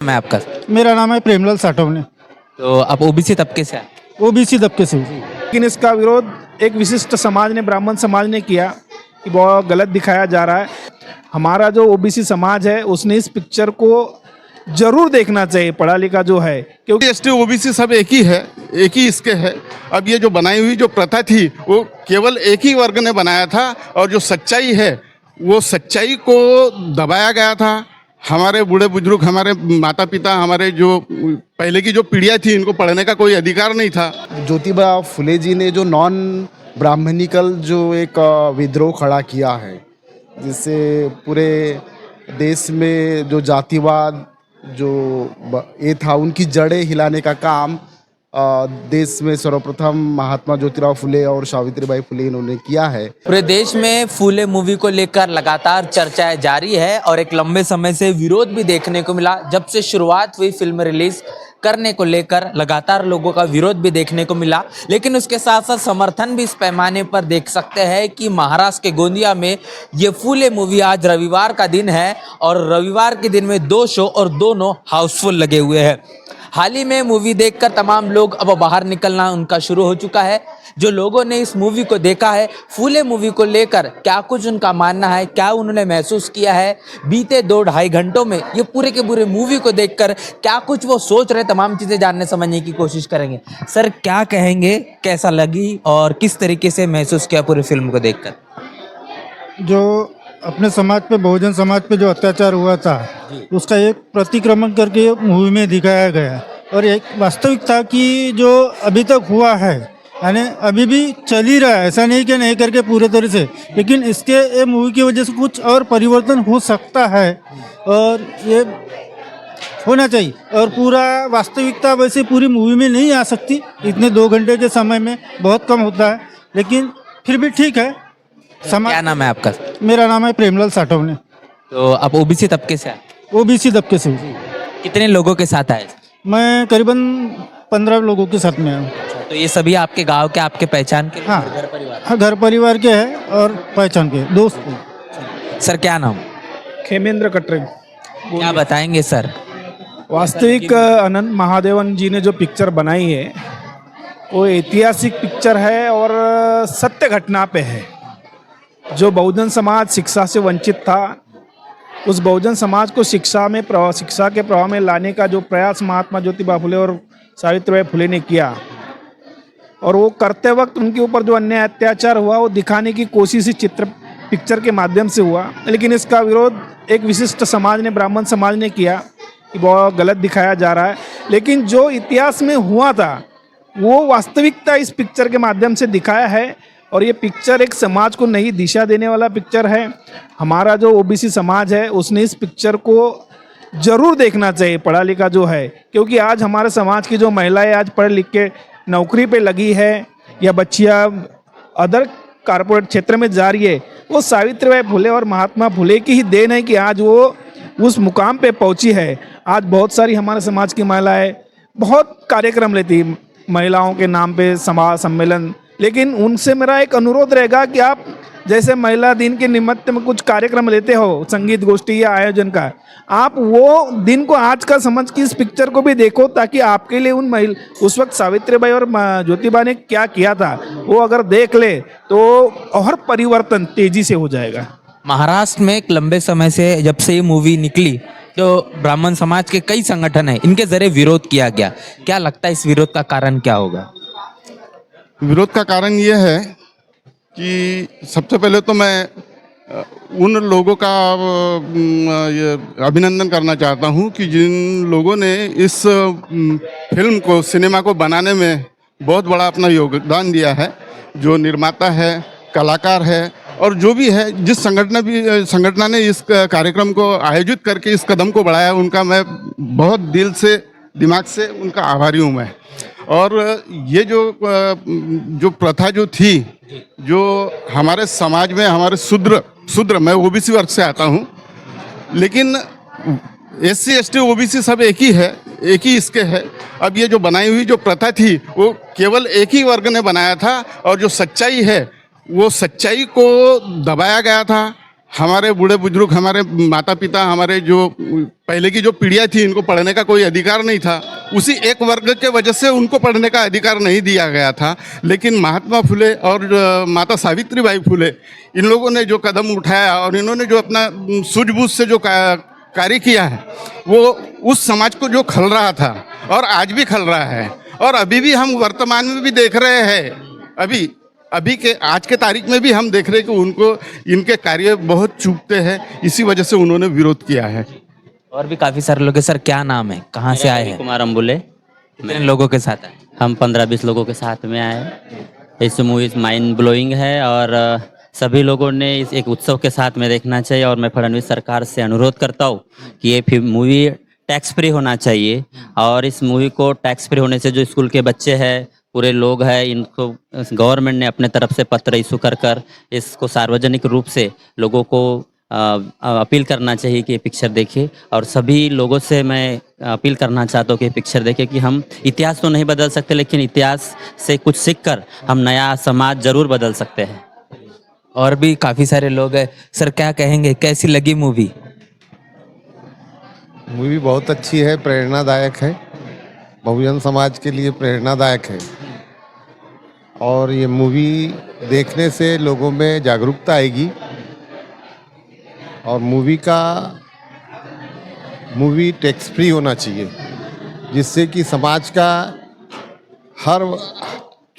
मैं आपका। मेरा नाम है प्रेमलाल साठवने। तो आप ओबीसी तबके से हैं। ओबीसी तबके से हूँ। लेकिन इसका विरोध एक विशिष्ट समाज ने, ब्राह्मण समाज ने किया कि बहुत गलत दिखाया जा रहा है। हमारा जो ओबीसी समाज है उसने इस पिक्चर को जरूर देखना चाहिए, पढ़ा लिखा जो है, क्योंकि एसटी ओबीसी सब एक ही है, एक ही इसके है। अब ये जो बनाई हुई जो प्रथा थी वो केवल एक ही वर्ग ने बनाया था, और जो सच्चाई है वो सच्चाई को दबाया गया था। हमारे बूढ़े बुजुर्ग, हमारे माता पिता, हमारे जो पहले की जो पीढ़ियाँ थी, इनको पढ़ने का कोई अधिकार नहीं था। ज्योतिबा फुले जी ने जो नॉन ब्राह्मणिकल जो एक विद्रोह खड़ा किया है, जिससे पूरे देश में जो जातिवाद जो ये था उनकी जड़ें हिलाने का काम देश में सर्वप्रथम महात्मा ज्योतिराव फुले और सावित्रीबाई फुले इन्होंने किया है। पूरे देश में फूले मूवी को लेकर लगातार चर्चाएं जारी है और एक लंबे समय से विरोध भी देखने को मिला। जब से शुरुआत हुई फिल्म रिलीज करने को लेकर लगातार लोगों का विरोध भी देखने को मिला, लेकिन उसके साथ साथ समर्थन भी इस पैमाने पर देख सकते हैं कि महाराष्ट्र के गोंदिया में ये फूले मूवी आज रविवार का दिन है और रविवार के दिन में 2 शो और दोनों हाउसफुल लगे हुए हैं। हाल ही में मूवी देखकर तमाम लोग अब बाहर निकलना उनका शुरू हो चुका है। जो लोगों ने इस मूवी को देखा है, फूले मूवी को लेकर क्या कुछ उनका मानना है, क्या उन्होंने महसूस किया है बीते 2-2.5 घंटों में, ये पूरे के पूरे मूवी को देखकर क्या कुछ वो सोच रहे, तमाम चीज़ें जानने समझने की कोशिश करेंगे। सर क्या कहेंगे, कैसा लगी और किस तरीके से महसूस किया पूरी फिल्म को देखकर? जो अपने समाज पे, बहुजन समाज पे जो अत्याचार हुआ था उसका एक प्रतिक्रमण करके मूवी में दिखाया गया, और एक वास्तविकता कि जो अभी तक हुआ है, यानी अभी भी चल ही रहा है, ऐसा नहीं कि नहीं करके पूरे तरह से, लेकिन इसके ये मूवी की वजह से कुछ और परिवर्तन हो सकता है और ये होना चाहिए। और पूरा वास्तविकता वैसे पूरी मूवी में नहीं आ सकती, इतने 2 घंटे के समय में बहुत कम होता है, लेकिन फिर भी ठीक है। क्या नाम है आपका? मेरा नाम है प्रेमलाल साठवने। तो आप ओबीसी तबके से हैं। ओबीसी तबके से हूँ। कितने लोगों के साथ आए? मैं करीबन 15 लोगों के साथ में हूँ। तो ये सभी आपके गांव के, आपके पहचान के? हाँ, घर परिवार? हाँ, घर परिवार के हैं और पहचान के दोस्त हैं। सर क्या नाम? खेमेंद्र कटरे। क्या बताएंगे सर? वास्तविक अनंत महादेवन जी ने जो पिक्चर बनाई है वो ऐतिहासिक पिक्चर है और सत्य घटना पे है। जो बहुजन समाज शिक्षा से वंचित था, उस बहुजन समाज को शिक्षा के प्रवाह में लाने का जो प्रयास महात्मा ज्योतिबा फुले और सावित्रीबाई फुले ने किया, और वो करते वक्त उनके ऊपर जो अन्याय अत्याचार हुआ वो दिखाने की कोशिश इस पिक्चर के माध्यम से हुआ। लेकिन इसका विरोध एक विशिष्ट समाज ने, ब्राह्मण समाज ने किया कि बहुत गलत दिखाया जा रहा है। लेकिन जो इतिहास में हुआ था वो वास्तविकता इस पिक्चर के माध्यम से दिखाया है, और ये पिक्चर एक समाज को नई दिशा देने वाला पिक्चर है। हमारा जो ओबीसी समाज है उसने इस पिक्चर को जरूर देखना चाहिए, पढ़ा लिखा जो है, क्योंकि आज हमारे समाज की जो महिलाएं आज पढ़ लिख के नौकरी पे लगी है या बच्चियां अदर कारपोरेट क्षेत्र में जा रही है, वो सावित्रीबाई फुले और महात्मा फुले की ही देन है कि आज वो उस मुकाम पे पहुंची है। आज बहुत सारी हमारे समाज की महिलाएं बहुत कार्यक्रम लेती, महिलाओं के नाम पे समाज सम्मेलन, लेकिन उनसे मेरा एक अनुरोध रहेगा कि आप जैसे महिला दिन के निमित्त में कुछ कार्यक्रम लेते हो, संगीत गोष्ठी या आयोजन का, आप वो दिन को आज का समझ के इस पिक्चर को भी देखो, ताकि आपके लिए उस वक्त सावित्रीबाई और ज्योतिबा ने क्या किया था वो अगर देख ले तो और परिवर्तन तेजी से हो जाएगा। महाराष्ट्र में एक लंबे समय से जब से ये मूवी निकली, जो ब्राह्मण समाज के कई संगठन हैं, इनके जरिए विरोध किया गया। क्या लगता है इस विरोध का कारण क्या होगा? विरोध का कारण ये है कि सबसे पहले तो मैं उन लोगों का ये अभिनंदन करना चाहता हूँ कि जिन लोगों ने इस फिल्म को, सिनेमा को बनाने में बहुत बड़ा अपना योगदान दिया है। जो निर्माता है, कलाकार है, और जो भी है, जिस संगठन ने इस कार्यक्रम को आयोजित करके इस कदम को बढ़ाया, उनका मैं बहुत दिल से, दिमाग से उनका आभारी हूँ मैं। और ये जो प्रथा जो थी, जो हमारे समाज में, हमारे शूद्र, मैं ओबीसी वर्ग से आता हूँ, लेकिन एससी एसटी ओबीसी सब एक ही है, एक ही इसके है। अब ये जो बनाई हुई जो प्रथा थी वो केवल एक ही वर्ग ने बनाया था, और जो सच्चाई है वो सच्चाई को दबाया गया था। हमारे बूढ़े बुजुर्ग, हमारे माता पिता, हमारे जो पहले की जो पीढ़ियाँ थी, इनको पढ़ने का कोई अधिकार नहीं था। उसी एक वर्ग के वजह से उनको पढ़ने का अधिकार नहीं दिया गया था। लेकिन महात्मा फुले और माता सावित्रीबाई फुले, इन लोगों ने जो कदम उठाया और इन्होंने जो अपना सूझबूझ से जो कार्य किया है, वो उस समाज को जो खल रहा था और आज भी खल रहा है, और अभी भी हम वर्तमान में भी देख रहे हैं। अभी के आज के तारीख में भी हम देख रहे हैं कि उनको इनके कार्य बहुत चूकते हैं। इसी वजह से उन्होंने विरोध किया है। और भी काफी सारे लोग हैं। सर क्या नाम है, कहाँ से आए हैं? कुमार अम्बुले। कितने लोगों के साथ आए? हम 15-20 लोगों के साथ में आए हैं। इस मूवी माइंड ब्लोइंग है और सभी लोगों ने इस एक उत्सव के साथ में देखना चाहिए। और मैं फडणवीस सरकार से अनुरोध करता हूँ कि ये मूवी टैक्स फ्री होना चाहिए, और इस मूवी को टैक्स फ्री होने से जो स्कूल के बच्चे हैं, पूरे लोग हैं, इनको गवर्नमेंट ने अपने तरफ से पत्र इशू कर इसको सार्वजनिक रूप से लोगों को अपील करना चाहिए कि ये पिक्चर देखिए। और सभी लोगों से मैं अपील करना चाहता हूँ कि ये पिक्चर देखें, कि हम इतिहास तो नहीं बदल सकते, लेकिन इतिहास से कुछ सीखकर हम नया समाज जरूर बदल सकते हैं। और भी काफी सारे लोग हैं। सर क्या कहेंगे, कैसी लगी मूवी? मूवी बहुत अच्छी है, प्रेरणादायक है, बहुजन समाज के लिए प्रेरणादायक है। और ये मूवी देखने से लोगों में जागरूकता आएगी, और मूवी टैक्स फ्री होना चाहिए, जिससे कि समाज का हर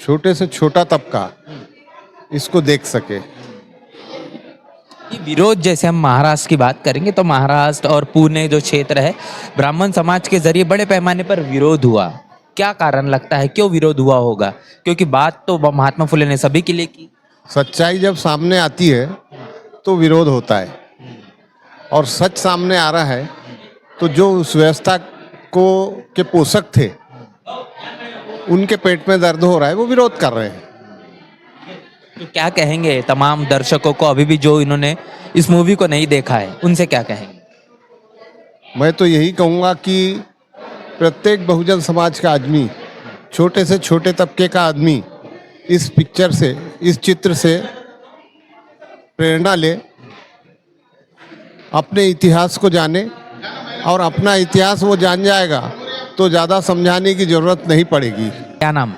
छोटे से छोटा तबका इसको देख सके। ये विरोध, जैसे हम महाराष्ट्र की बात करेंगे तो महाराष्ट्र और पुणे जो क्षेत्र है, ब्राह्मण समाज के जरिए बड़े पैमाने पर विरोध हुआ। क्या कारण लगता है, क्यों विरोध हुआ होगा? क्योंकि बात तो महात्मा फुले ने सभी के लिए की। सच्चाई जब सामने आती है तो विरोध होता है, और सच सामने आ रहा है तो जो उस व्यवस्था के पोषक थे, उनके पेट में दर्द हो रहा है, वो विरोध कर रहे हैं। तो क्या कहेंगे तमाम दर्शकों को, अभी भी जो इन्होंने इस मूवी को नहीं देखा है, उनसे क्या कहेंगे? मैं तो यही कहूँगा कि प्रत्येक बहुजन समाज का आदमी, छोटे से छोटे तबके का आदमी इस पिक्चर से, इस चित्र से प्रेरणा ले, अपने इतिहास को जाने, और अपना इतिहास वो जान जाएगा तो ज़्यादा समझाने की ज़रूरत नहीं पड़ेगी। क्या नाम?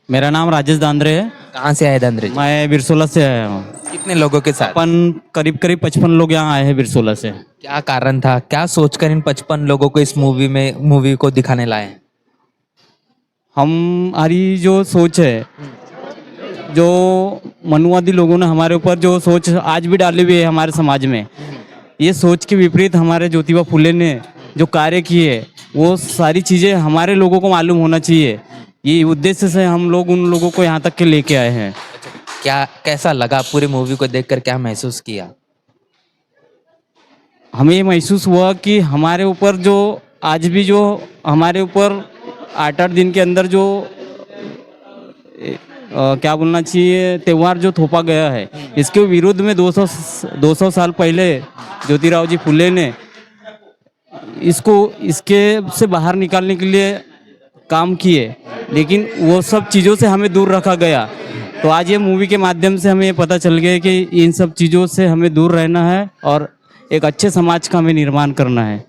मेरा नाम राजेश दांद्रे है। कहाँ से आए दांद्रे जी? मैं बिरसोला से आया हूँ। कितने लोगों के साथ? करीब 55 लोग यहाँ आए हैं बिरसोला से। क्या कारण था, क्या सोचकर इन 55 लोगों को इस मूवी को दिखाने लाए हैं? हमारी जो सोच है, जो मनुवादी लोगों ने हमारे ऊपर जो सोच आज भी डाली हुई है हमारे समाज में, ये सोच के विपरीत हमारे ज्योतिबा फुले ने जो कार्य किए, वो सारी चीज़ें हमारे लोगों को मालूम होना चाहिए। ये उद्देश्य से हम लोग उन लोगों को यहाँ तक के लेके आए हैं। क्या कैसा लगा पूरी मूवी को देखकर, क्या महसूस किया? हमें ये महसूस हुआ कि हमारे ऊपर जो आज भी जो हमारे ऊपर 8-8 दिन के अंदर जो क्या बोलना चाहिए, त्यौहार जो थोपा गया है, इसके विरुद्ध में 200 साल पहले ज्योतिराव जी फुले ने इसके से बाहर निकालने के लिए काम किए, लेकिन वो सब चीज़ों से हमें दूर रखा गया। तो आज ये मूवी के माध्यम से हमें पता चल गया कि इन सब चीज़ों से हमें दूर रहना है और एक अच्छे समाज का हमें निर्माण करना है।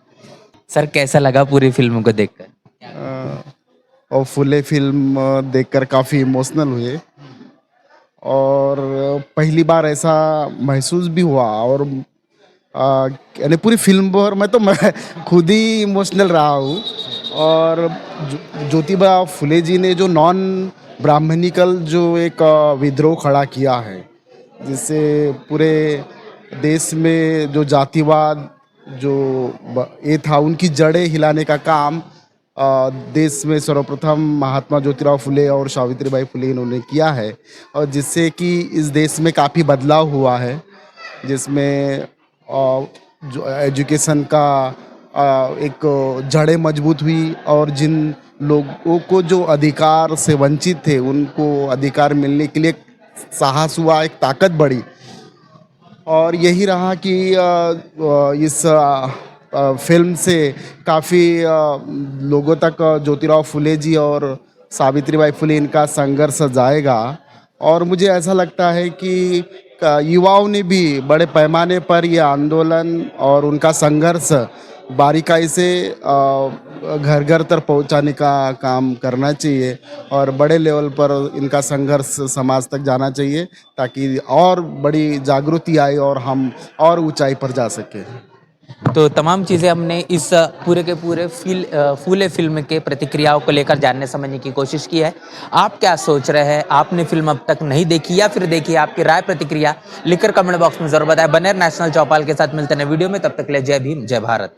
सर कैसा लगा पूरी फिल्म को देखकर? और फुले फिल्म देखकर काफ़ी इमोशनल हुए, और पहली बार ऐसा महसूस भी हुआ। और यानी पूरी फिल्म पर मैं खुद ही इमोशनल रहा हूँ। और ज्योतिबा फुले जी ने जो नॉन ब्राह्मणिकल जो एक विद्रोह खड़ा किया है, जिससे पूरे देश में जो जातिवाद जो ये था, उनकी जड़ें हिलाने का काम देश में सर्वप्रथम महात्मा ज्योतिराव फुले और सावित्रीबाई फुले इन्होंने किया है, और जिससे कि इस देश में काफ़ी बदलाव हुआ है, जिसमें जो एजुकेशन का एक जड़ें मजबूत हुई, और जिन लोगों को जो अधिकार से वंचित थे उनको अधिकार मिलने के लिए साहस हुआ, एक ताकत बढ़ी। और यही रहा कि इस फिल्म से काफ़ी लोगों तक ज्योतिराव फुले जी और सावित्रीबाई फुले इनका संघर्ष जाएगा। और मुझे ऐसा लगता है कि युवाओं ने भी बड़े पैमाने पर ये आंदोलन और उनका संघर्ष बारीकाई से घर घर तक पहुंचाने का काम करना चाहिए और बड़े लेवल पर इनका संघर्ष समाज तक जाना चाहिए ताकि और बड़ी जागृति आए और हम और ऊंचाई पर जा सकें। तो तमाम चीज़ें हमने इस पूरे के पूरे फूले फिल्म के प्रतिक्रियाओं को लेकर जानने समझने की कोशिश की है। आप क्या सोच रहे हैं? आपने फिल्म अब तक नहीं देखी या फिर देखी? आपकी राय प्रतिक्रिया लिखकर कमेंट बॉक्स में जरूर बताएं। बने नेशनल चौपाल के साथ मिलते हैं वीडियो में, तब तक के लिए जय भीम जय भारत।